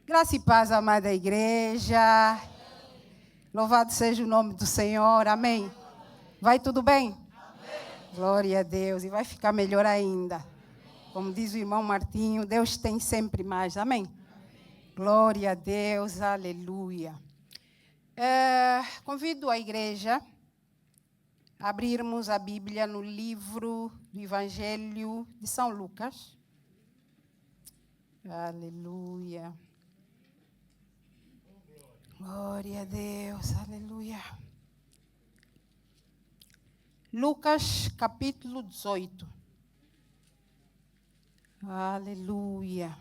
Graça e paz, amada igreja. Louvado seja o nome do Senhor. Amém. Vai tudo bem? Amém. Glória a Deus. E vai ficar melhor ainda. Como diz o irmão Martinho, Deus tem sempre mais. Amém. Glória a Deus. Aleluia. Convido a igreja a abrirmos a Bíblia no livro do Evangelho de São Lucas. Aleluia. Glória a Deus, aleluia. Lucas, capítulo 18. Aleluia.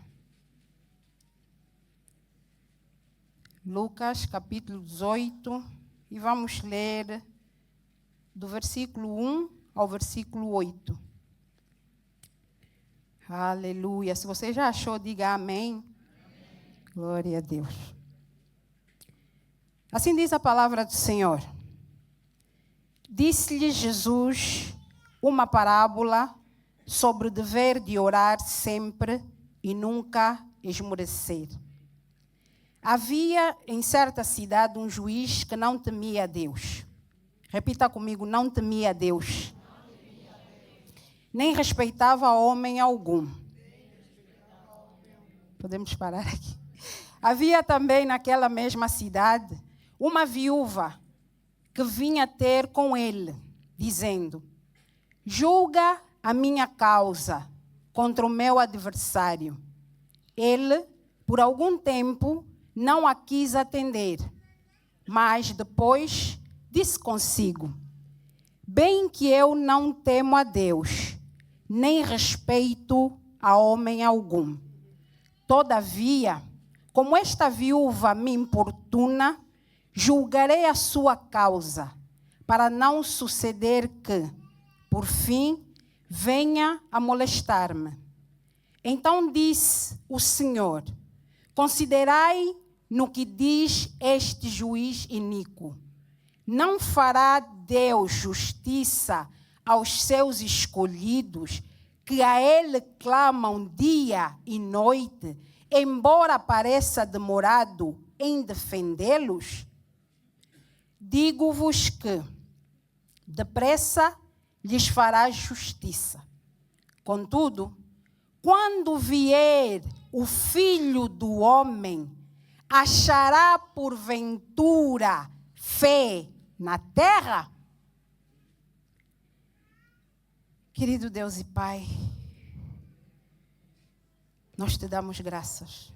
Lucas, capítulo 18, e vamos ler do versículo 1 ao versículo 8. Aleluia. Se você já achou, diga amém. Glória a Deus. Assim diz a palavra do Senhor. Disse-lhe Jesus uma parábola sobre o dever de orar sempre e nunca esmorecer. Havia em certa cidade um juiz que não temia a Deus. Repita comigo, não temia a Deus. Nem respeitava homem algum. Podemos parar aqui. Havia também naquela mesma cidade uma viúva que vinha ter com ele, dizendo: julga a minha causa contra o meu adversário. Ele, por algum tempo, não a quis atender, mas depois disse consigo: bem que eu não temo a Deus, nem respeito a homem algum. Todavia, como esta viúva me importuna, julgarei a sua causa, para não suceder que, por fim, venha a molestar-me. Então disse o Senhor: considerai no que diz este juiz iníquo. Não fará Deus justiça aos seus escolhidos, que a Ele clamam dia e noite, embora pareça demorado em defendê-los? Digo-vos que depressa lhes fará justiça. Contudo, quando vier o Filho do Homem, achará porventura fé na terra? Querido Deus e Pai, nós te damos graças,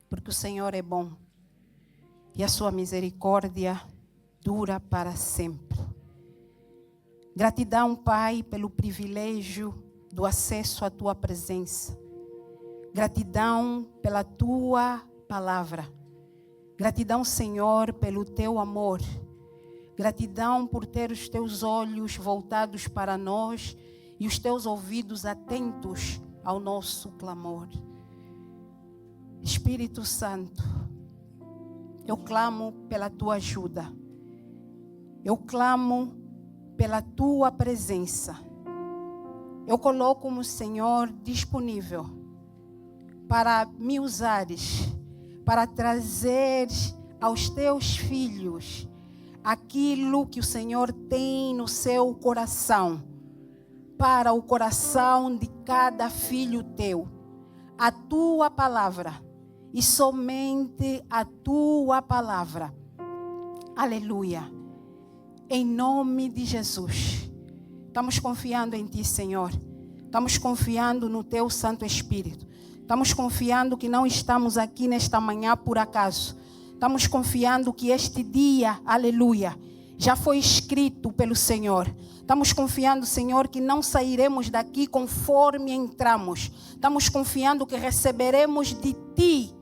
porque o Senhor é bom e a sua misericórdia dura para sempre. Gratidão, Pai, pelo privilégio do acesso à tua presença. Gratidão pela tua palavra. Gratidão, Senhor, pelo teu amor. Gratidão por ter os teus olhos voltados para nós e os teus ouvidos atentos ao nosso clamor. Espírito Santo, eu clamo pela tua ajuda. Eu clamo pela tua presença. Eu coloco-me, Senhor, disponível para me usares, para trazer aos teus filhos aquilo que o Senhor tem no seu coração, para o coração de cada filho teu. A tua palavra e somente a tua palavra. Aleluia. Em nome de Jesus. Estamos confiando em ti, Senhor. Estamos confiando no teu Santo Espírito. Estamos confiando que não estamos aqui nesta manhã por acaso. Estamos confiando que este dia, aleluia, já foi escrito pelo Senhor. Estamos confiando, Senhor, que não sairemos daqui conforme entramos. Estamos confiando que receberemos de ti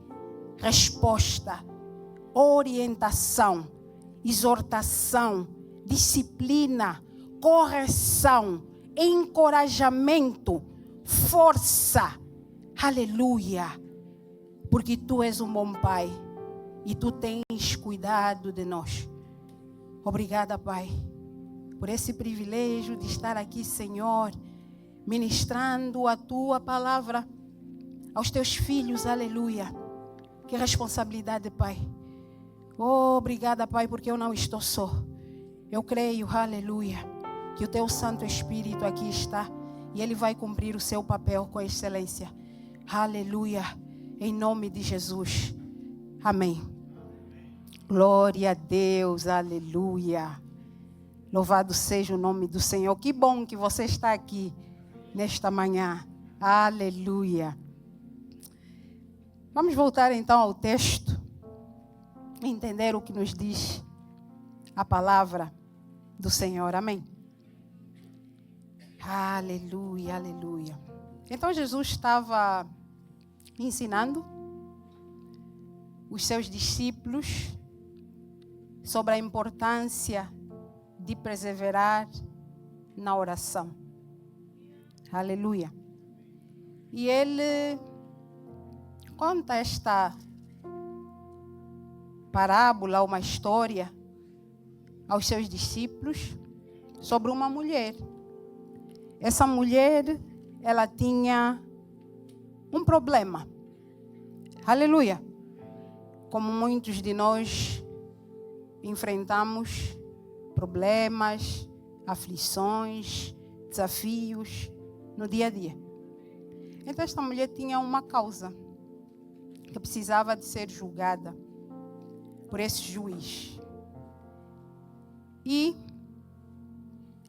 resposta, orientação, exortação, disciplina, correção, encorajamento, força. Aleluia. Porque tu és um bom Pai e tu tens cuidado de nós. Obrigada, Pai, por esse privilégio de estar aqui, Senhor, ministrando a tua palavra aos teus filhos. Aleluia. Que responsabilidade, Pai. Oh, obrigada, Pai, porque eu não estou só. Eu creio, aleluia, que o Teu Santo Espírito aqui está e Ele vai cumprir o seu papel com excelência. Aleluia, em nome de Jesus. Amém. Glória a Deus, aleluia. Louvado seja o nome do Senhor. Que bom que você está aqui nesta manhã. Aleluia. Vamos voltar então ao texto. Entender o que nos diz a palavra do Senhor. Amém. Aleluia, aleluia. Então Jesus estava ensinando os seus discípulos sobre a importância de perseverar na oração. Aleluia. E ele conta esta parábola, uma história aos seus discípulos sobre uma mulher. Essa mulher, ela tinha um problema. Aleluia. Como muitos de nós enfrentamos problemas, aflições, desafios no dia a dia. Então esta mulher tinha uma causa que precisava de ser julgada por esse juiz. E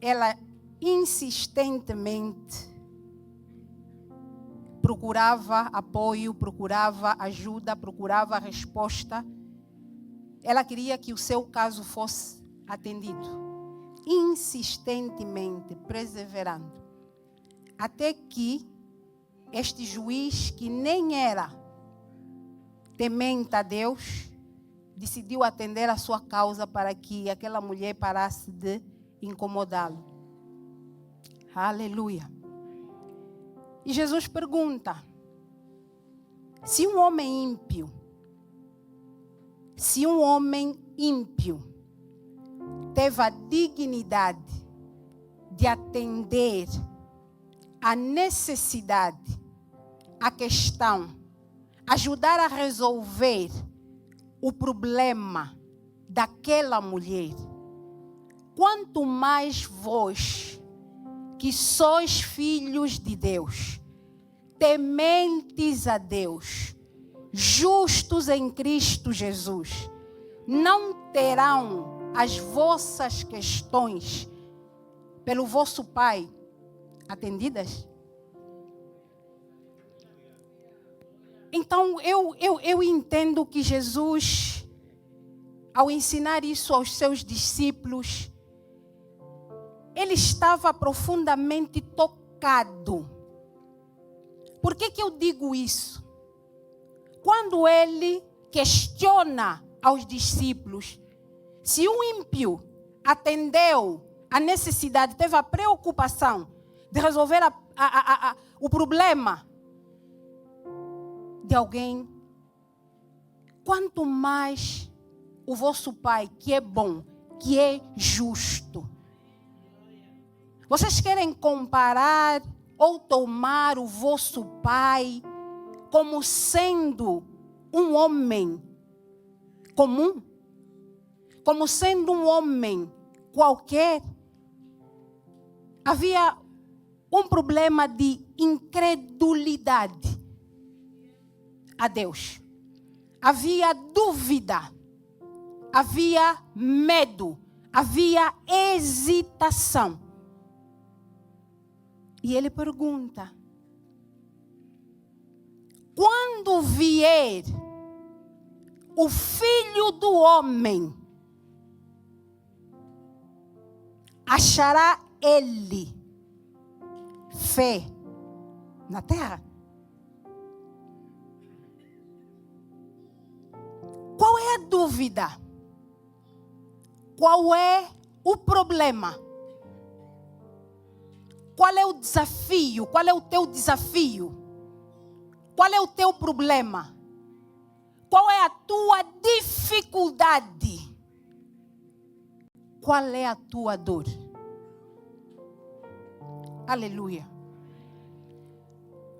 ela insistentemente procurava apoio, procurava ajuda, procurava resposta. Ela queria que o seu caso fosse atendido. Insistentemente, perseverando. Até que este juiz, que nem era temente a Deus, decidiu atender a sua causa para que aquela mulher parasse de incomodá-lo. Aleluia. E Jesus pergunta: se um homem ímpio teve a dignidade de atender a necessidade, a questão, ajudar a resolver o problema daquela mulher, quanto mais vós, que sois filhos de Deus, tementes a Deus, justos em Cristo Jesus, não terão as vossas questões pelo vosso Pai atendidas? Então, eu entendo que Jesus, ao ensinar isso aos seus discípulos, ele estava profundamente tocado. Por que eu digo isso? Quando ele questiona aos discípulos se um ímpio atendeu a necessidade, teve a preocupação de resolver o problema de alguém, quanto mais o vosso Pai, que é bom, que é justo. Vocês querem comparar ou tomar o vosso Pai como sendo um homem comum? Como sendo um homem qualquer? Havia um problema de incredulidade a Deus. Havia dúvida, havia medo, havia hesitação. E ele pergunta: quando vier o Filho do Homem, achará ele fé na terra? Qual é a dúvida? Qual é o problema? Qual é o desafio? Qual é o teu desafio? Qual é o teu problema? Qual é a tua dificuldade? Qual é a tua dor? Aleluia.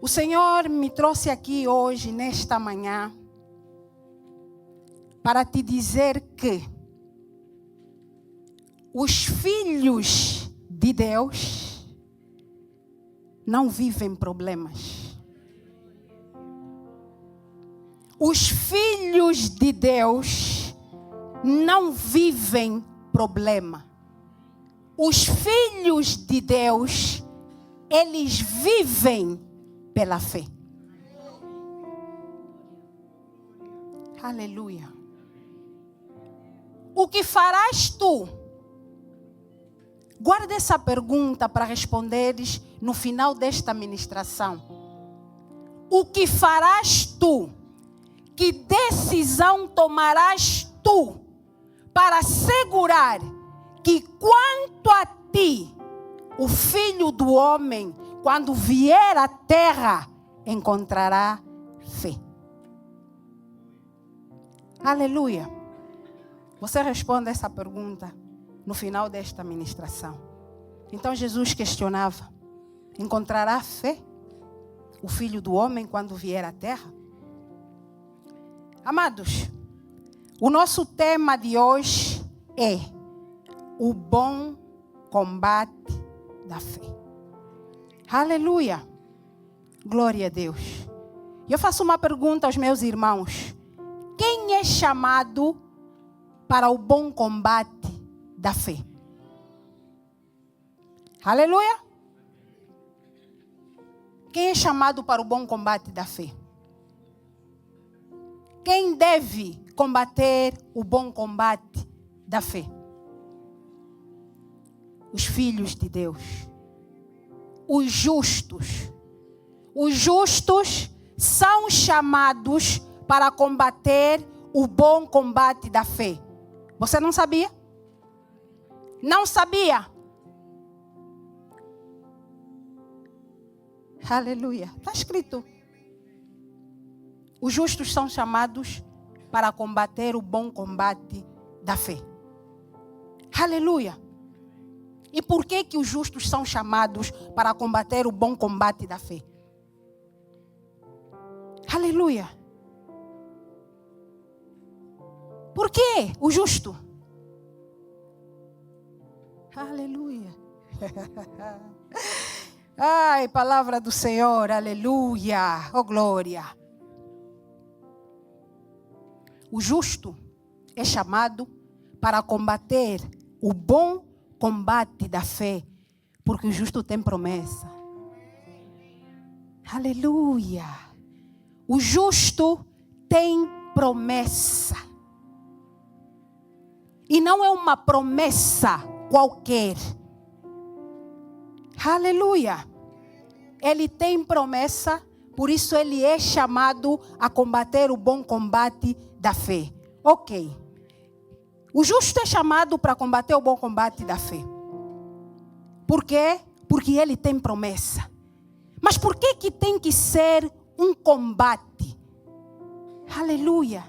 O Senhor me trouxe aqui hoje, nesta manhã, para te dizer que os filhos de Deus não vivem problemas. Os filhos de Deus não vivem problema. Os filhos de Deus, eles vivem pela fé. Aleluia. O que farás tu? Guarda essa pergunta para responderes no final desta ministração. O que farás tu? Que decisão tomarás tu para assegurar que quanto a ti, o Filho do Homem, quando vier à terra, encontrará fé? Aleluia. Você responde essa pergunta no final desta ministração. Então Jesus questionava: encontrará fé o Filho do Homem quando vier à terra? Amados, o nosso tema de hoje é o bom combate da fé. Aleluia. Glória a Deus. Eu faço uma pergunta aos meus irmãos: quem é chamado para o bom combate da fé? Aleluia. Quem é chamado para o bom combate da fé? Quem deve combater o bom combate da fé? Os filhos de Deus. Os justos. Os justos são chamados para combater o bom combate da fé. Você não sabia? Não sabia? Aleluia. Está escrito. Os justos são chamados para combater o bom combate da fé. Aleluia. E por que os justos são chamados para combater o bom combate da fé? Aleluia. Por que o justo? Aleluia. Ai, palavra do Senhor, aleluia. Oh, glória. O justo é chamado para combater o bom combate da fé, porque o justo tem promessa. Aleluia. O justo tem promessa. E não é uma promessa qualquer. Aleluia. Ele tem promessa, por isso ele é chamado a combater o bom combate da fé. Ok. O justo é chamado para combater o bom combate da fé. Por quê? Porque ele tem promessa. Mas por que tem que ser um combate? Aleluia.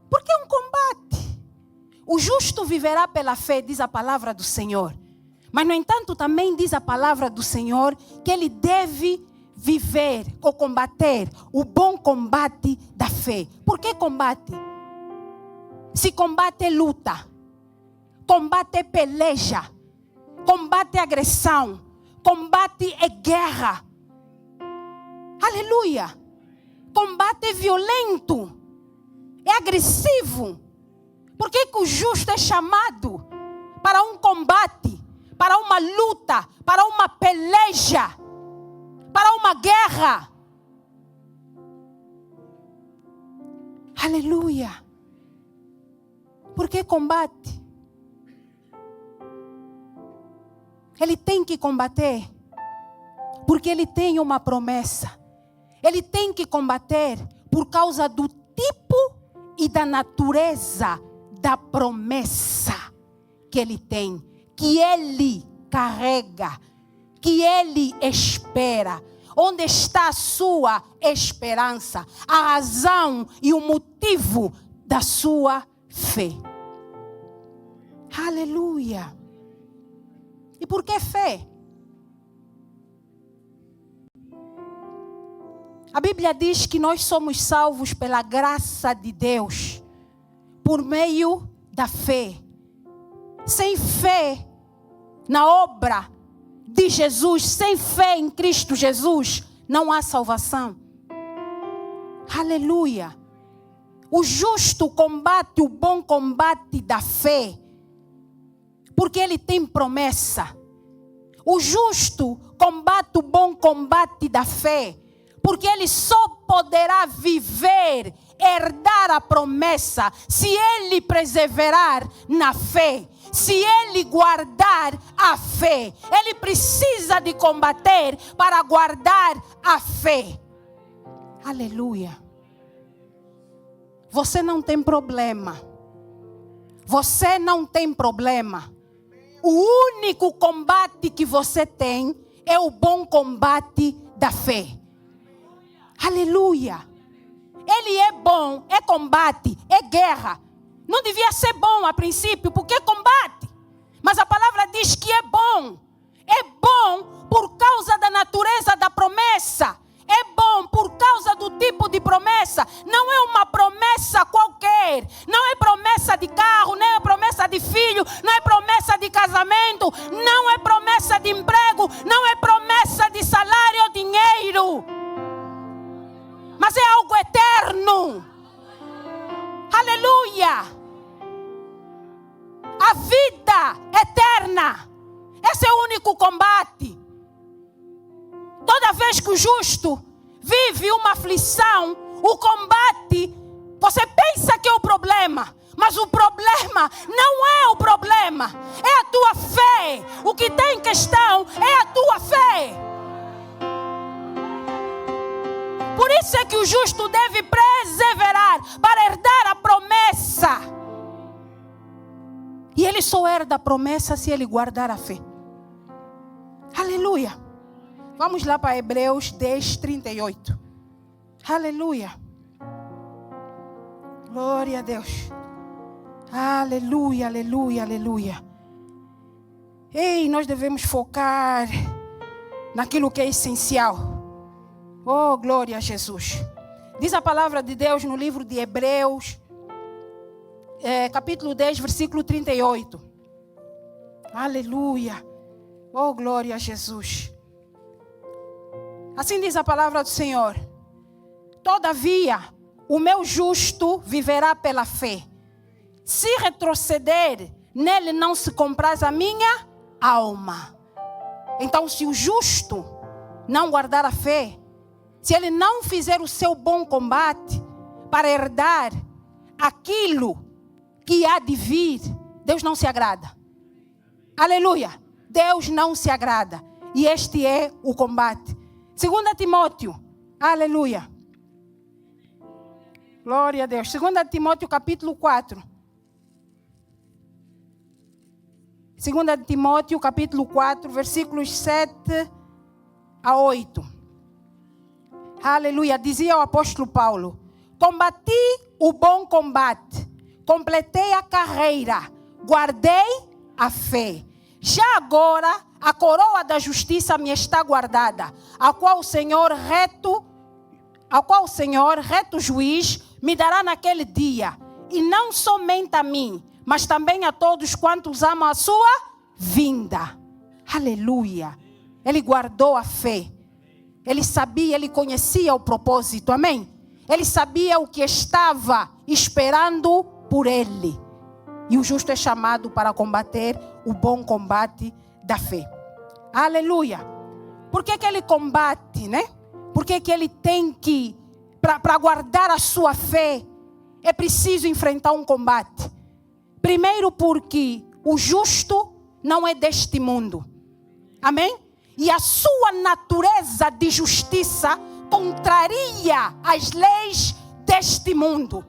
Por que um combate? O justo viverá pela fé, diz a palavra do Senhor. Mas, no entanto, também diz a palavra do Senhor que ele deve viver ou combater o bom combate da fé. Por que combate? Se combate é luta, combate é peleja, combate é agressão, combate é guerra. Aleluia. Combate é violento, é agressivo. Por que o justo é chamado para um combate, para uma luta, para uma peleja, para uma guerra? Aleluia. Por que combate? Ele tem que combater, porque ele tem uma promessa. Ele tem que combater por causa do tipo e da natureza da promessa que ele tem, que ele carrega, que ele espera. Onde está a sua esperança? A razão e o motivo da sua fé. Aleluia. E por que fé? A Bíblia diz que nós somos salvos pela graça de Deus, por meio da fé. Sem fé na obra de Jesus, sem fé em Cristo Jesus, não há salvação. Aleluia. O justo combate o bom combate da fé, porque ele tem promessa. O justo combate o bom combate da fé, porque ele só poderá viver, herdar a promessa, se ele perseverar na fé, se ele guardar a fé. Ele precisa de combater para guardar a fé. Aleluia. Você não tem problema. Você não tem problema. O único combate que você tem é o bom combate da fé. Aleluia. Ele é bom, é combate, é guerra. Não devia ser bom a princípio, porque é combate. Mas a palavra diz que é bom. É bom por causa da natureza da promessa. É bom por causa do tipo de promessa. Não é uma promessa qualquer. Não é promessa de carro, não é promessa de filho, não é promessa de casamento, não é promessa de emprego, não é promessa de salário ou dinheiro. Mas é algo eterno. Aleluia. A vida eterna. Esse é o único combate. Toda vez que o justo vive uma aflição, o combate, você pensa que é o problema, mas o problema não é o problema, é a tua fé. O que tem em questão é a tua fé. Por isso é que o justo deve perseverar para herdar a promessa. E ele só herda a promessa se ele guardar a fé. Aleluia. Vamos lá para Hebreus 10, 38. Aleluia. Glória a Deus. Aleluia, aleluia, aleluia. Ei, nós devemos focar naquilo que é essencial. Oh, glória a Jesus. Diz a palavra de Deus no livro de Hebreus, capítulo 10, versículo 38. Aleluia. Oh, glória a Jesus. Assim diz a palavra do Senhor: todavia, o meu justo viverá pela fé. Se retroceder, nele não se compraz a minha alma. Então, se o justo não guardar a fé, se ele não fizer o seu bom combate para herdar aquilo que há de vir, Deus não se agrada. Aleluia. Deus não se agrada. E este é o combate. 2 Timóteo, aleluia. Glória a Deus. 2 Timóteo capítulo 4. 2 Timóteo capítulo 4, versículos 7 a 8. Aleluia. Dizia o apóstolo Paulo: combati o bom combate, completei a carreira, guardei a fé. Já agora a coroa da justiça me está guardada, a qual o Senhor reto juiz me dará naquele dia, e não somente a mim, mas também a todos quantos amam a sua vinda. Aleluia. Ele guardou a fé. Ele sabia, ele conhecia o propósito, amém? Ele sabia o que estava esperando por ele. E o justo é chamado para combater o bom combate da fé. Aleluia. Por que ele combate, né? Por que ele tem que, para guardar a sua fé, é preciso enfrentar um combate? Primeiro porque o justo não é deste mundo. Amém? E a sua natureza de justiça contraria as leis deste mundo.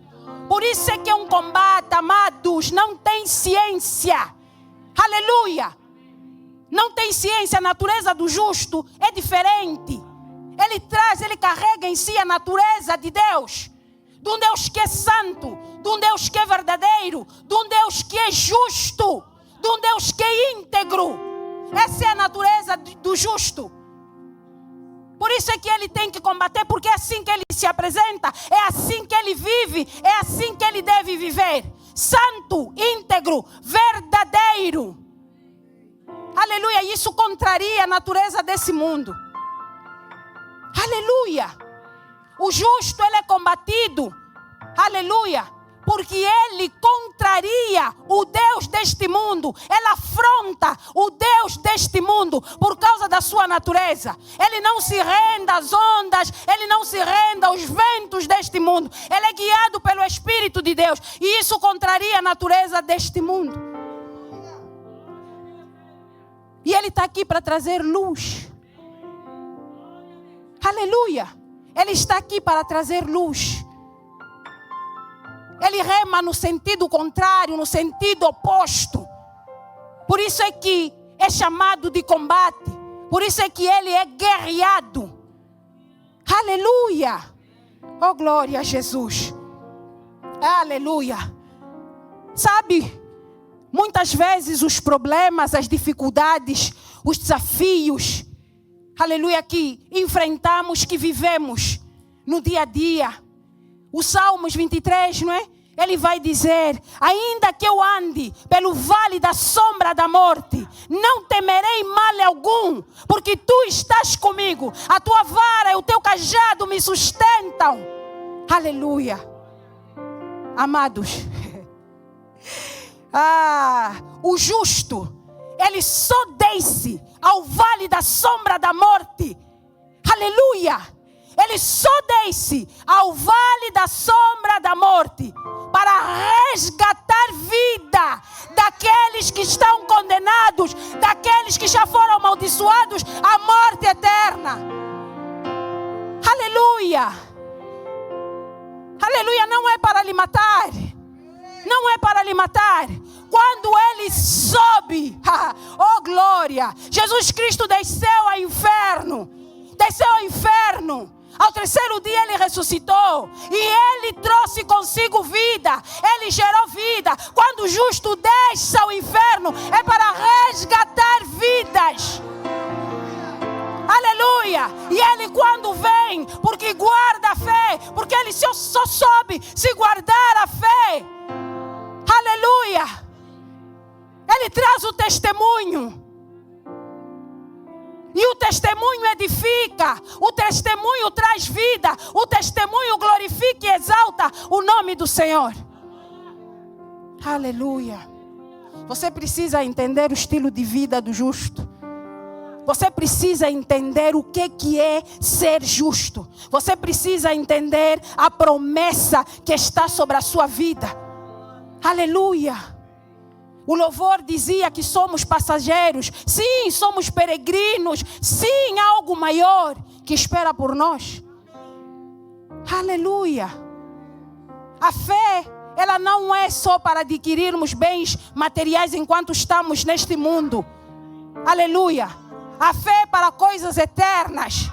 Por isso é que é um combate, amados, não tem ciência. Aleluia. Não tem ciência. A natureza do justo é diferente. Ele carrega em si a natureza de Deus. De um Deus que é santo, de um Deus que é verdadeiro, de um Deus que é justo, de um Deus que é íntegro. Essa é a natureza do justo. Por isso é que ele tem que combater, porque é assim que ele se apresenta, é assim que ele vive, é assim que ele deve viver. santo, íntegro, verdadeiro. Aleluia, isso contraria a natureza desse mundo. Aleluia. O justo, ele é combatido. Aleluia. Porque ele contraria o Deus deste mundo. Ele afronta o Deus deste mundo por causa da sua natureza. Ele não se rende às ondas. Ele não se rende aos ventos deste mundo. Ele é guiado pelo Espírito de Deus. E isso contraria a natureza deste mundo. E ele está aqui para trazer luz. Aleluia. Ele está aqui para trazer luz. Ele rema no sentido contrário, no sentido oposto. Por isso é que é chamado de combate. Por isso é que ele é guerreado. Aleluia. Oh, glória a Jesus. Aleluia. Sabe, muitas vezes os problemas, as dificuldades, os desafios, aleluia, que enfrentamos, que vivemos no dia a dia. O Salmos 23, não é? Ele vai dizer: ainda que eu ande pelo vale da sombra da morte, não temerei mal algum, porque tu estás comigo. A tua vara e o teu cajado me sustentam. Aleluia. Amados, o justo, ele só desce ao vale da sombra da morte. Aleluia. Ele só desce ao vale da sombra da morte para resgatar vida daqueles que estão condenados, daqueles que já foram amaldiçoados à morte eterna. Aleluia. Aleluia, não é para lhe matar. Não é para lhe matar. Quando ele sobe, oh glória, Jesus Cristo desceu ao inferno. Desceu ao inferno. Ao terceiro dia ele ressuscitou. E ele trouxe consigo vida. Ele gerou vida. Quando o justo desce ao inferno, é para resgatar vidas. Aleluia. E ele quando vem, porque guarda a fé, porque ele só sobe se guardar a fé. Aleluia. Ele traz o testemunho. E o testemunho edifica, o testemunho traz vida, o testemunho glorifica e exalta o nome do Senhor. Aleluia. Você precisa entender o estilo de vida do justo. Você precisa entender o que é ser justo. Você precisa entender a promessa que está sobre a sua vida. Aleluia. O louvor dizia que somos passageiros. Sim, somos peregrinos. Sim, há algo maior que espera por nós. Aleluia. A fé, ela não é só para adquirirmos bens materiais enquanto estamos neste mundo. Aleluia. A fé é para coisas eternas.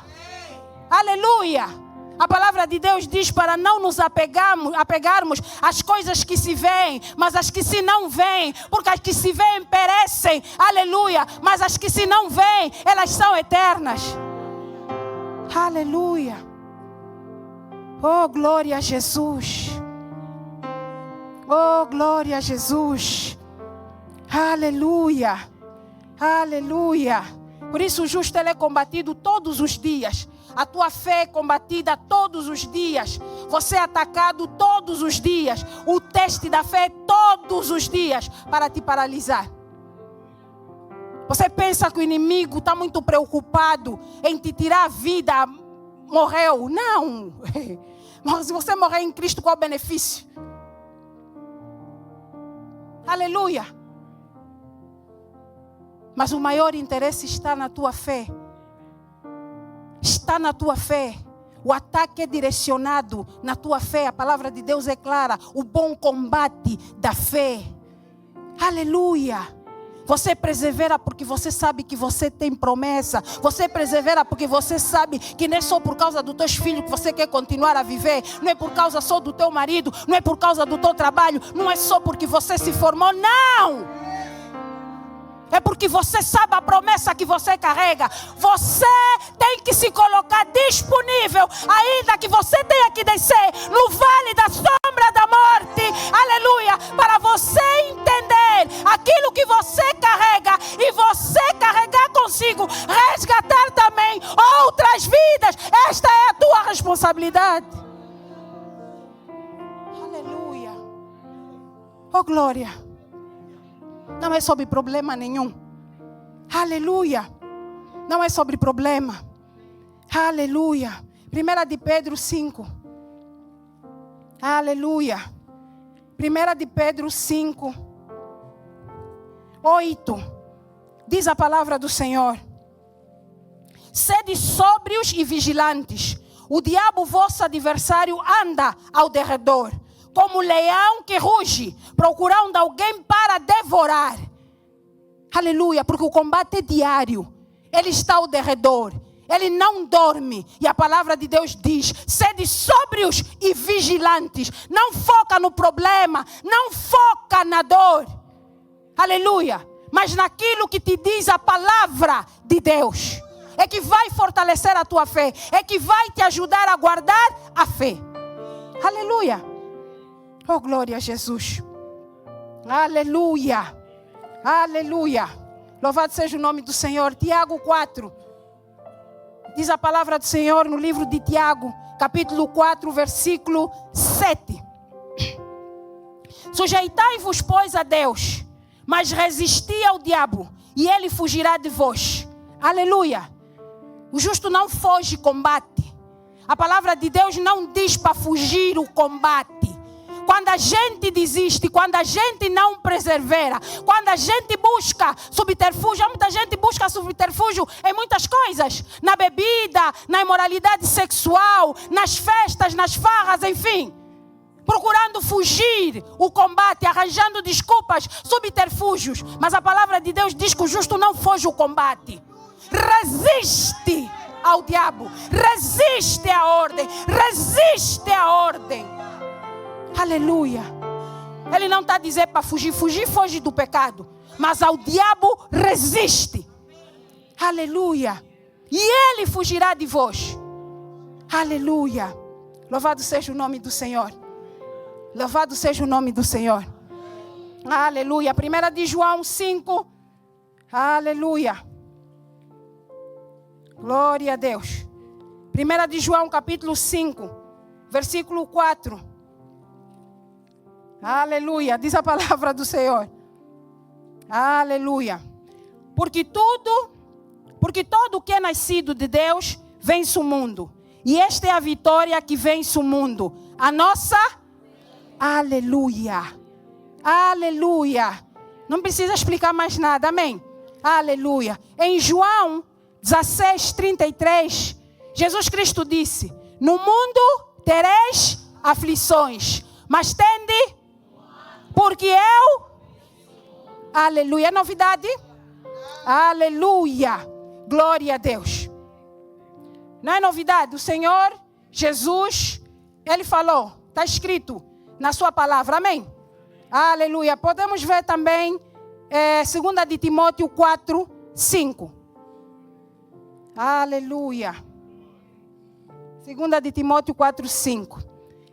Aleluia. A palavra de Deus diz para não nos apegarmos às coisas que se veem, mas às que se não veem, porque as que se veem perecem, aleluia, mas as que se não veem, elas são eternas. Aleluia. Oh, glória a Jesus. Oh, glória a Jesus. Aleluia. Aleluia. Por isso o justo ele é combatido todos os dias. A tua fé é combatida todos os dias. Você é atacado todos os dias. O teste da fé é todos os dias para te paralisar. Você pensa que o inimigo está muito preocupado em te tirar a vida, morreu. Não. Mas se você morrer em Cristo, qual o benefício? Aleluia. Mas o maior interesse está na tua fé. Está na tua fé. O ataque é direcionado na tua fé. A palavra de Deus é clara. O bom combate da fé. Aleluia. Você persevera porque você sabe que você tem promessa. Você persevera porque você sabe que não é só por causa dos teus filhos que você quer continuar a viver. Não é por causa só do teu marido. Não é por causa do teu trabalho. Não é só porque você se formou. Não! É porque você sabe a promessa que você carrega. Você tem que se colocar disponível. Ainda que você tenha que descer no vale da sombra sombra da morte. Aleluia. Para você entender aquilo que você carrega e você carregar consigo, resgatar também outras vidas. Esta é a tua responsabilidade. Aleluia. Oh glória. Não é sobre problema nenhum. Aleluia. Não é sobre problema. Aleluia. 1 de Pedro 5. Aleluia. 1 de Pedro 5, 8. Diz a palavra do Senhor: sede sóbrios e vigilantes. O diabo, vosso adversário, anda ao derredor, como leão que ruge, procurando alguém para devorar. Aleluia, porque o combate é diário. Ele está ao derredor. Ele não dorme. E a palavra de Deus diz: sede sóbrios e vigilantes. Não foca no problema. Não foca na dor. Aleluia. Mas naquilo que te diz a palavra de Deus. É que vai fortalecer a tua fé. É que vai te ajudar a guardar a fé. Aleluia. Oh glória a Jesus. Aleluia. Aleluia. Louvado seja o nome do Senhor. Tiago 4. Diz a palavra do Senhor no livro de Tiago, capítulo 4, versículo 7. Sujeitai-vos, pois, a Deus, mas resisti ao diabo, e ele fugirá de vós. Aleluia. O justo não foge combate. A palavra de Deus não diz para fugir o combate. Quando a gente desiste, quando a gente não persevera, quando a gente busca subterfúgio, muita gente busca subterfúgio em muitas coisas. Na bebida, na imoralidade sexual, nas festas, nas farras, enfim. Procurando fugir o combate, arranjando desculpas, subterfúgios. Mas a palavra de Deus diz que o justo não foge o combate. Resiste ao diabo, resiste à ordem, resiste à ordem. Aleluia. Ele não está dizendo para fugir. Fugir, foge do pecado. Mas ao diabo resiste. Aleluia. E ele fugirá de vós. Aleluia. Louvado seja o nome do Senhor. Louvado seja o nome do Senhor. Aleluia. 1 de João 5. Aleluia. Glória a Deus. 1 de João capítulo 5. Versículo 4. Aleluia, diz a palavra do Senhor. Aleluia. Porque todo que é nascido de Deus vence o mundo. E esta é a vitória que vence o mundo. A nossa. Aleluia. Aleluia. Não precisa explicar mais nada, amém? Aleluia. Em João 16:33, Jesus Cristo disse: no mundo tereis aflições, mas tende. Porque eu, aleluia, é novidade? Aleluia, glória a Deus. Não é novidade, o Senhor Jesus, Ele falou, está escrito na sua palavra, amém? Aleluia, podemos ver também 2 de Timóteo 4, 5. Aleluia. 2 de Timóteo 4, 5.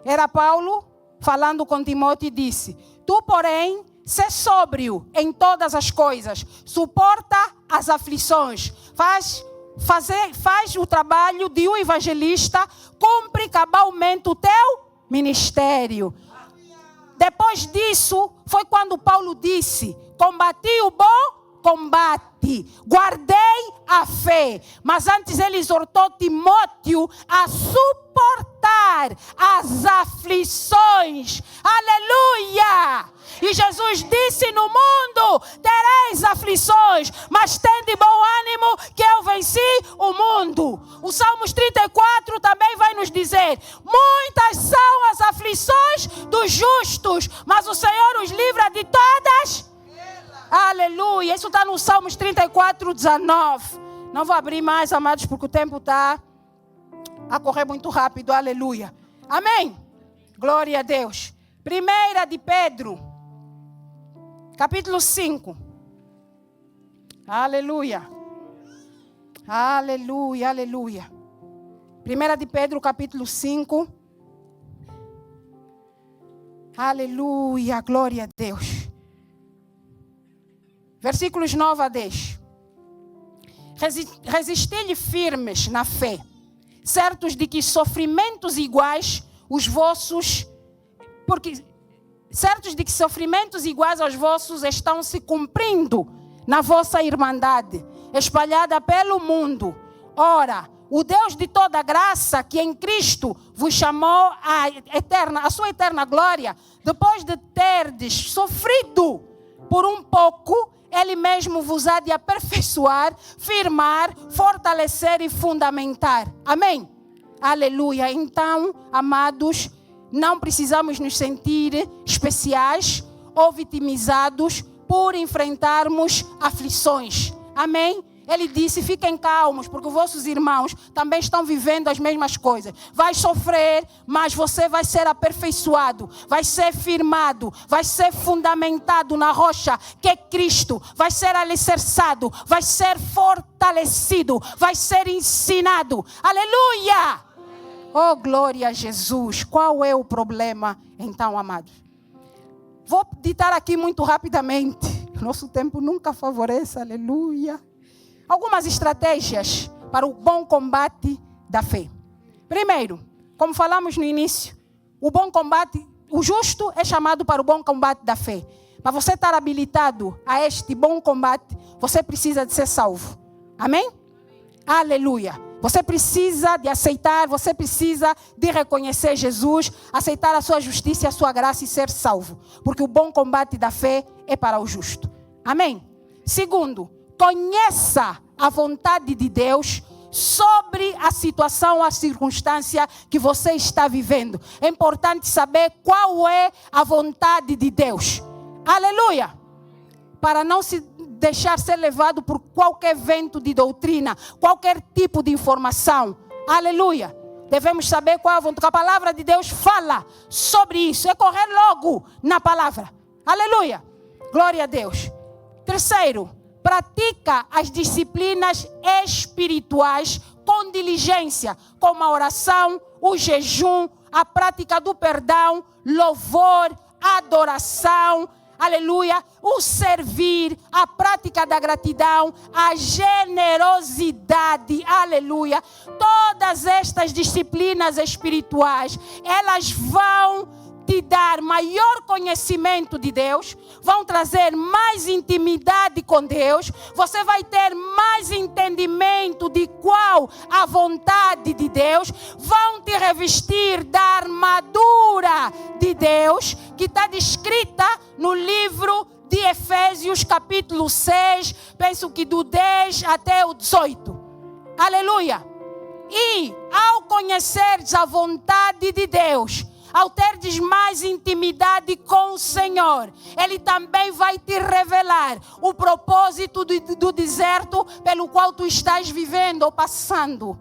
Era Paulo falando com Timóteo e disse: tu, porém, sê sóbrio em todas as coisas, suporta as aflições, faz o trabalho de um evangelista, cumpre cabalmente o teu ministério. Depois disso, foi quando Paulo disse: combati o bom combate, guardei a fé. Mas antes ele exortou Timóteo a suportar as aflições. Aleluia! E Jesus disse: no mundo tereis aflições, mas tende bom ânimo que eu venci o mundo. O Salmos 34 também vai nos dizer: muitas são as aflições dos justos, mas o Senhor os livra de todas. Aleluia, isso está no Salmos 34, 19. Não vou abrir mais, amados, porque o tempo está a correr muito rápido. Aleluia, amém, glória a Deus. 1 de Pedro capítulo 5. Aleluia, aleluia, aleluia. 1 de Pedro capítulo 5. Aleluia, glória a Deus. Versículos 9 a 10. Resisti-lhe firmes na fé, certos de que sofrimentos iguais os vossos, certos de que sofrimentos iguais aos vossos estão se cumprindo na vossa irmandade, espalhada pelo mundo. Ora, o Deus de toda graça, que em Cristo vos chamou a sua eterna glória, depois de terdes sofrido por um pouco, Ele mesmo vos há de aperfeiçoar, firmar, fortalecer e fundamentar. Amém? Aleluia. Então, amados, não precisamos nos sentir especiais ou vitimizados por enfrentarmos aflições. Amém? Ele disse, fiquem calmos, porque os vossos irmãos também estão vivendo as mesmas coisas. Vai sofrer, mas você vai ser aperfeiçoado, vai ser firmado, vai ser fundamentado na rocha, que é Cristo. Vai ser alicerçado, vai ser fortalecido, vai ser ensinado. Aleluia! Oh, glória a Jesus. Qual é o problema, então, amados? Vou ditar aqui muito rapidamente. Nosso tempo nunca favorece, aleluia. Algumas estratégias para o bom combate da fé. Primeiro, como falamos no início, o bom combate, o justo é chamado para o bom combate da fé. Para você estar habilitado a este bom combate, você precisa de ser salvo. Amém? Aleluia. Você precisa de aceitar, você precisa de reconhecer Jesus, aceitar a sua justiça e a sua graça e ser salvo. Porque o bom combate da fé é para o justo. Amém? Segundo, conheça a vontade de Deus sobre a situação, a circunstância que você está vivendo. É importante saber qual é a vontade de Deus. Aleluia! Para não se deixar ser levado por qualquer vento de doutrina, qualquer tipo de informação. Aleluia! Devemos saber qual é a vontade. A palavra de Deus fala sobre isso. É correr logo na palavra. Aleluia! Glória a Deus. Terceiro, pratica as disciplinas espirituais com diligência, como a oração, o jejum, a prática do perdão, louvor, adoração, aleluia, o servir, a prática da gratidão, a generosidade, aleluia. Todas estas disciplinas espirituais, elas vão te dar maior conhecimento de Deus, vão trazer mais intimidade com Deus, você vai ter mais entendimento de qual a vontade de Deus, vão te revestir da armadura de Deus, que está descrita no livro de Efésios capítulo 6, penso que do 10 até o 18. Aleluia! E ao conheceres a vontade de Deus, ao teres mais intimidade com o Senhor, Ele também vai te revelar o propósito do deserto pelo qual tu estás vivendo ou passando.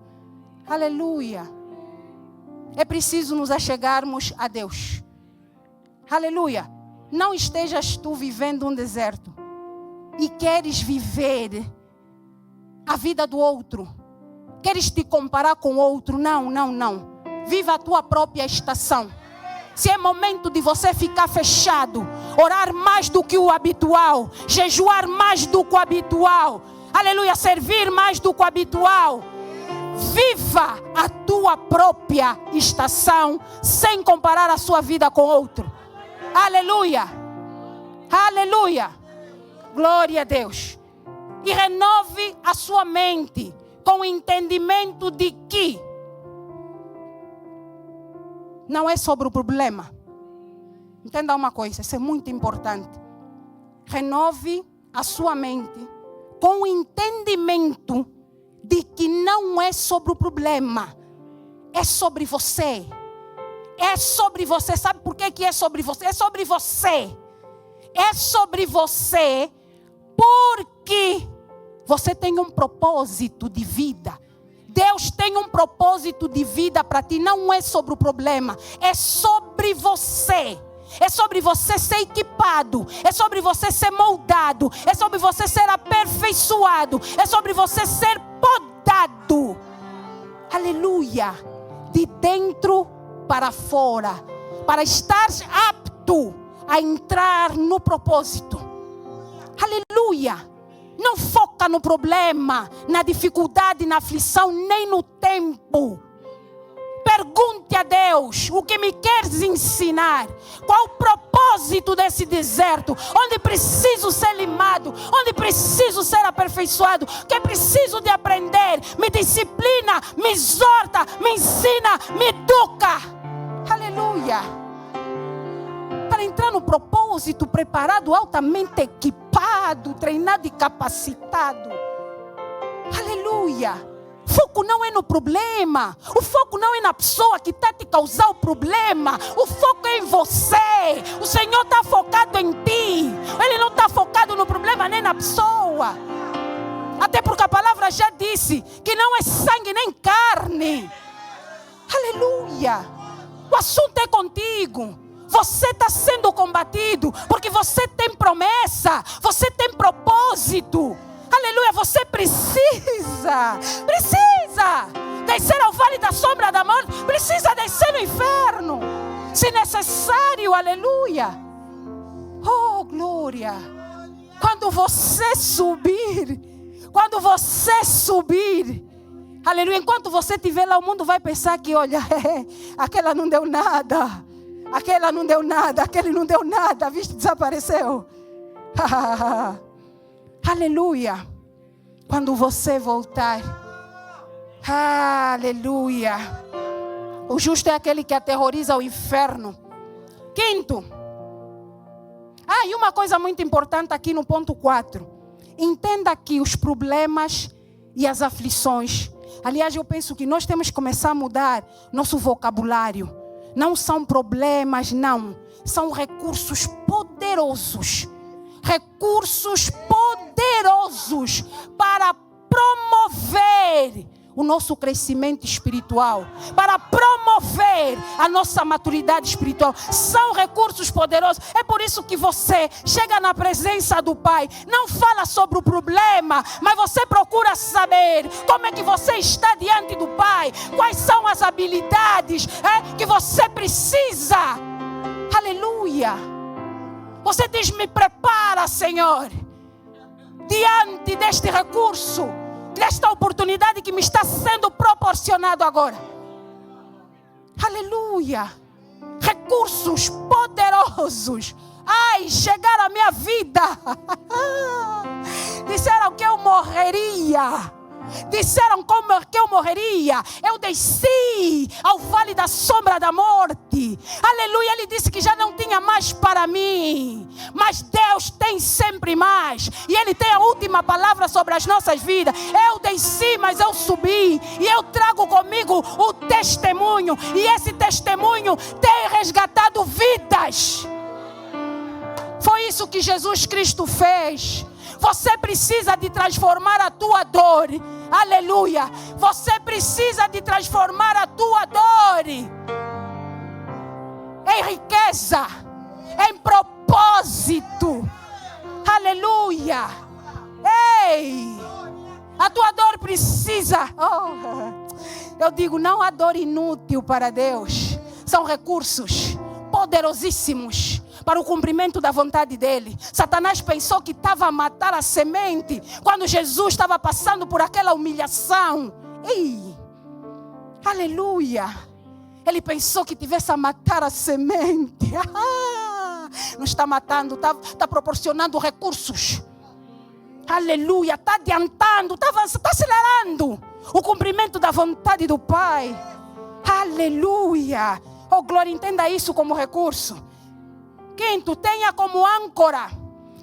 Aleluia. É preciso nos achegarmos a Deus. Aleluia. Não estejas tu vivendo um deserto e queres viver a vida do outro. Queres te comparar com outro. Não, não, não. Viva a tua própria estação. Se é momento de você ficar fechado, orar mais do que o habitual, jejuar mais do que o habitual, aleluia, servir mais do que o habitual, viva a tua própria estação, sem comparar a sua vida com outro. Aleluia, aleluia, glória a Deus. E renove a sua mente com o entendimento de que não é sobre o problema. Entenda uma coisa, isso é muito importante. Renove a sua mente com o entendimento de que não é sobre o problema. É sobre você. É sobre você. Sabe por que é sobre você? É sobre você. É sobre você porque você tem um propósito de vida. Deus tem um propósito de vida para ti. Não é sobre o problema. É sobre você. É sobre você ser equipado. É sobre você ser moldado. É sobre você ser aperfeiçoado. É sobre você ser podado. Aleluia. De dentro para fora. Para estar apto apto a entrar no propósito. Aleluia. Não foca no problema, na dificuldade, na aflição, nem no tempo. Pergunte a Deus: o que me queres ensinar? Qual o propósito desse deserto? Onde preciso ser limado? Onde preciso ser aperfeiçoado? O que preciso de aprender? Me disciplina, me exorta, me ensina, me educa. Aleluia. Para entrar no propósito, preparado, altamente equipado, treinado e capacitado. Aleluia. O foco não é no problema. O foco não é na pessoa que está te causar o problema. O foco é em você. O Senhor está focado em ti. Ele não está focado no problema nem na pessoa. Até porque a palavra já disse que não é sangue nem carne. Aleluia. O assunto é contigo. Você está sendo combatido porque você tem promessa. Você tem propósito. Aleluia, você precisa descer ao vale da sombra da morte, precisa descer no inferno, se necessário, aleluia. Oh, glória. Quando você subir, aleluia, enquanto você estiver lá, o mundo vai pensar que, olha, aquela não deu nada, aquele não deu nada, viste, desapareceu. Aleluia. Quando você voltar, aleluia. O justo é aquele que aterroriza o inferno. Quinto. E uma coisa muito importante aqui no ponto 4. Entenda que os problemas e as aflições. Aliás, eu penso que nós temos que começar a mudar nosso vocabulário. Não são problemas, não. São recursos poderosos. Recursos poderosos para promover o nosso crescimento espiritual, para promover a nossa maturidade espiritual. São recursos poderosos. É por isso que você chega na presença do Pai, não fala sobre o problema, mas você procura saber como é que você está diante do Pai, quais são as habilidades que você precisa. Aleluia. Você diz: me prepara, Senhor, diante deste recurso, desta oportunidade que me está sendo proporcionado agora. Aleluia. Recursos poderosos. Chegaram à minha vida. Disseram que eu morreria. Disseram que eu morreria. Eu desci ao vale da sombra da morte. Aleluia. Ele disse que já não tinha mais para mim, mas Deus tem sempre mais, e Ele tem a última palavra sobre as nossas vidas. Eu desci, mas eu subi, e eu trago comigo o testemunho, e esse testemunho tem resgatado vidas. Foi isso que Jesus Cristo fez. Você precisa de transformar a tua dor. Aleluia. Você precisa de transformar a tua dor em riqueza, em propósito. Aleluia. Ei, a tua dor precisa. Eu digo, não há dor inútil para Deus. São recursos poderosíssimos para o cumprimento da vontade dele. Satanás pensou que estava a matar a semente quando Jesus estava passando por aquela humilhação. Aleluia. Ele pensou que tivesse a matar a semente. Não está matando, está proporcionando recursos. Aleluia. Está adiantando, está acelerando o cumprimento da vontade do Pai. Aleluia. Oh, glória, entenda isso como recurso. Quinto, tenha como âncora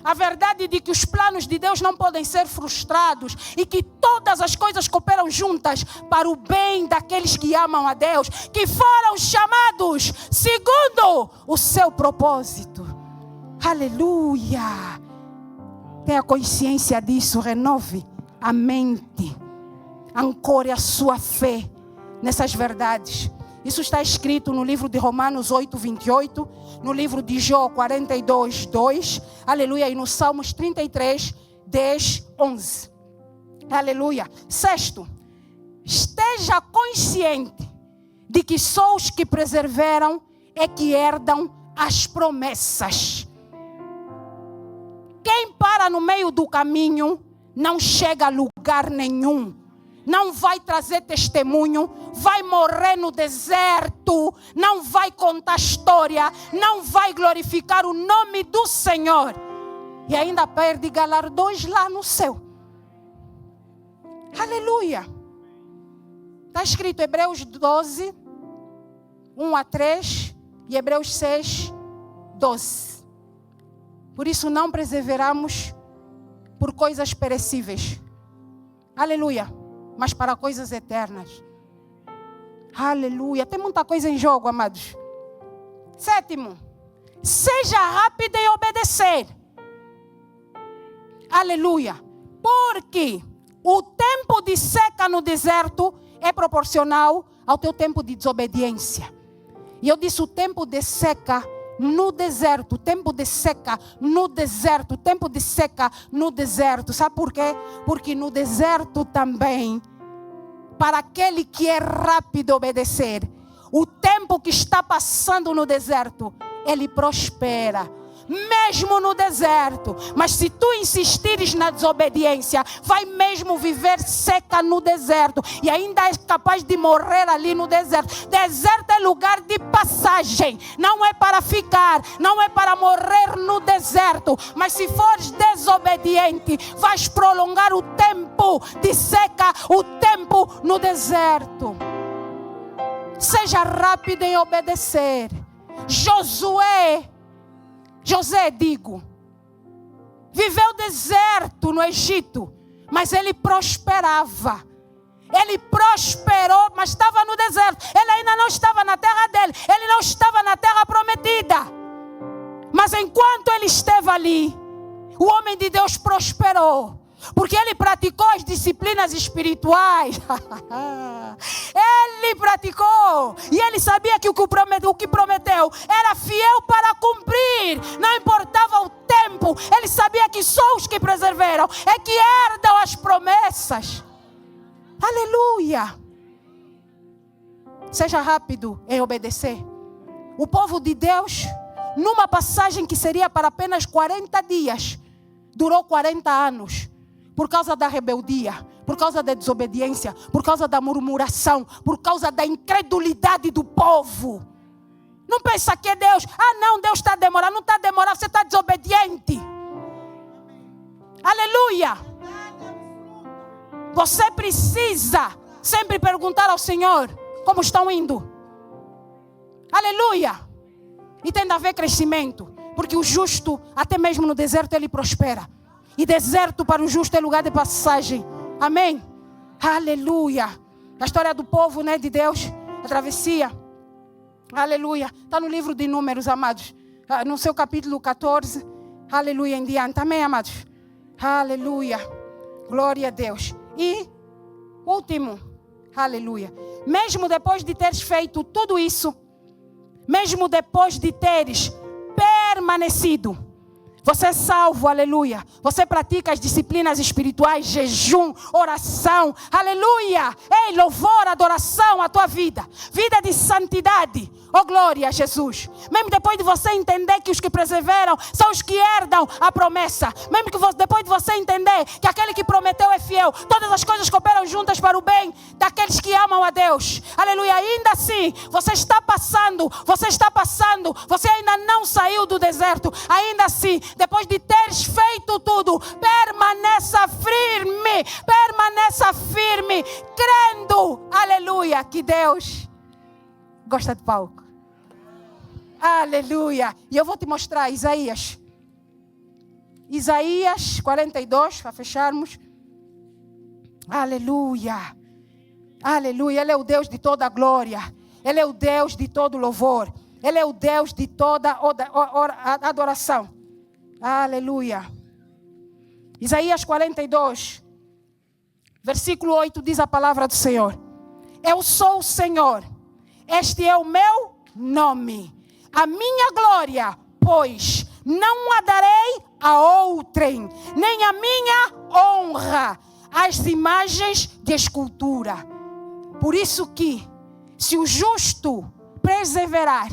a verdade de que os planos de Deus não podem ser frustrados e que todas as coisas cooperam juntas para o bem daqueles que amam a Deus, que foram chamados segundo o seu propósito. Aleluia. Tenha consciência disso, renove a mente, ancore a sua fé nessas verdades. Isso está escrito no livro de Romanos 8:28, no livro de Jó 42:2, aleluia, e no Salmos 33:10-11. Aleluia. Sexto, esteja consciente de que só os que perseveram é que herdam as promessas. Quem para no meio do caminho não chega a lugar nenhum. Não vai trazer testemunho, vai morrer no deserto, não vai contar história, não vai glorificar o nome do Senhor. E ainda perde galardões lá no céu. Aleluia. Está escrito Hebreus 12, 1-3 e Hebreus 6, 12. Por isso não perseveramos por coisas perecíveis. Aleluia. Mas para coisas eternas. Aleluia. Tem muita coisa em jogo, amados. 7, seja rápido em obedecer. Aleluia. Porque o tempo de seca no deserto é proporcional ao teu tempo de desobediência. E eu disse o tempo de seca no deserto, tempo de seca no deserto, tempo de seca no deserto. Sabe por quê? Porque no deserto também, para aquele que é rápido obedecer, o tempo que está passando no deserto, ele prospera. Mesmo no deserto. Mas se tu insistires na desobediência, vai mesmo viver seca no deserto. E ainda és capaz de morrer ali no deserto. Deserto é lugar de passagem. Não é para ficar. Não é para morrer no deserto. Mas se fores desobediente, vais prolongar o tempo de seca, o tempo no deserto. Seja rápido em obedecer. José, viveu deserto no Egito, mas ele prosperava. Ele prosperou, mas estava no deserto. Ele ainda não estava na terra dele. Ele não estava na terra prometida. Mas enquanto ele esteve ali, o homem de Deus prosperou. Porque ele praticou as disciplinas espirituais. Ele praticou. E ele sabia que o que prometeu era fiel para cumprir. Não importava o tempo. Ele sabia que só os que perseveram é que herdam as promessas. Aleluia. Seja rápido em obedecer. O povo de Deus, numa passagem que seria para apenas 40 dias, durou 40 anos. Por causa da rebeldia, por causa da desobediência, por causa da murmuração, por causa da incredulidade do povo. Não pensa que é Deus. Não, Deus está demorando. Não está demorando, você está desobediente. Aleluia. Você precisa sempre perguntar ao Senhor como estão indo. Aleluia. E tem a ver crescimento. Porque o justo, até mesmo no deserto, ele prospera. E deserto para o justo é lugar de passagem. Amém? Aleluia. A história do povo, de Deus. A travessia. Aleluia. Está no livro de Números, amados. No seu capítulo 14. Aleluia em diante. Amém, amados? Aleluia. Glória a Deus. E último. Aleluia. Mesmo depois de teres feito tudo isso. Mesmo depois de teres permanecido. Você é salvo, aleluia. Você pratica as disciplinas espirituais, jejum, oração, aleluia. Ei, louvor, adoração à tua vida. Vida de santidade. Oh, glória a Jesus. Mesmo depois de você entender que os que perseveram são os que herdam a promessa. Mesmo que depois de você entender que aquele que prometeu é fiel. Todas as coisas cooperam juntas para o bem daqueles que amam a Deus. Aleluia. Ainda assim, você está passando. Você ainda não saiu do deserto. Ainda assim, depois de teres feito tudo, permaneça firme, crendo, aleluia, que Deus gosta de palco. Aleluia. E eu vou te mostrar Isaías 42, para fecharmos. Aleluia. Aleluia. Ele é o Deus de toda glória. Ele é o Deus de todo louvor. Ele é o Deus de toda adoração. Aleluia. Isaías 42, versículo 8 diz a palavra do Senhor. Eu sou o Senhor. Este é o meu nome. A minha glória, pois, não a darei a outrem, nem a minha honra às imagens de escultura. Por isso que, se o justo perseverar,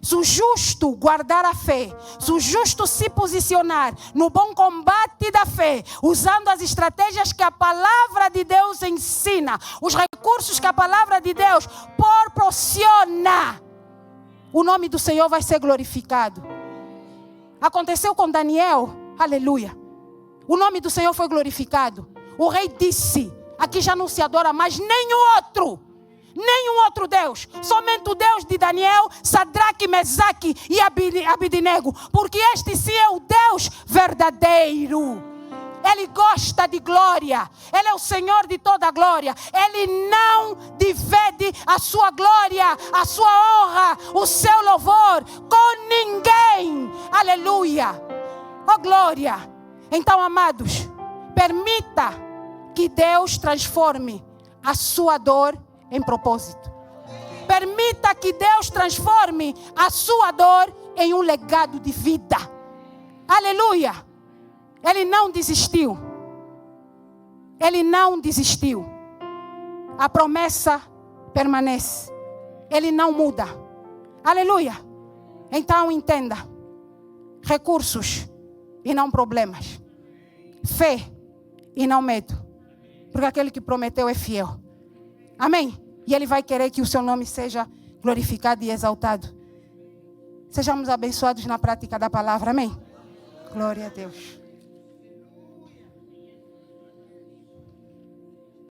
Se o justo guardar a fé, se o justo se posicionar no bom combate da fé, usando as estratégias que a palavra de Deus ensina, os recursos que a palavra de Deus proporciona, o nome do Senhor vai ser glorificado. Aconteceu com Daniel, aleluia. O nome do Senhor foi glorificado. O rei disse, aqui já não se adora mais nenhum outro Deus, somente o Deus de Daniel, Sadraque, Mesaque e Abidnego, porque este sim é o Deus verdadeiro. Ele gosta de glória, Ele é o Senhor de toda a glória. Ele não divide a sua glória, a sua honra, o seu louvor com ninguém. Aleluia, oh glória. Então, amados, permita que Deus transforme a sua dor em propósito. Permita que Deus transforme a sua dor em um legado de vida. Aleluia. Ele não desistiu. Ele não desistiu. A promessa permanece. Ele não muda. Aleluia. Então entenda. Recursos e não problemas. Fé e não medo. Porque aquele que prometeu é fiel. Amém? E Ele vai querer que o seu nome seja glorificado e exaltado. Sejamos abençoados na prática da palavra. Amém? Glória a Deus.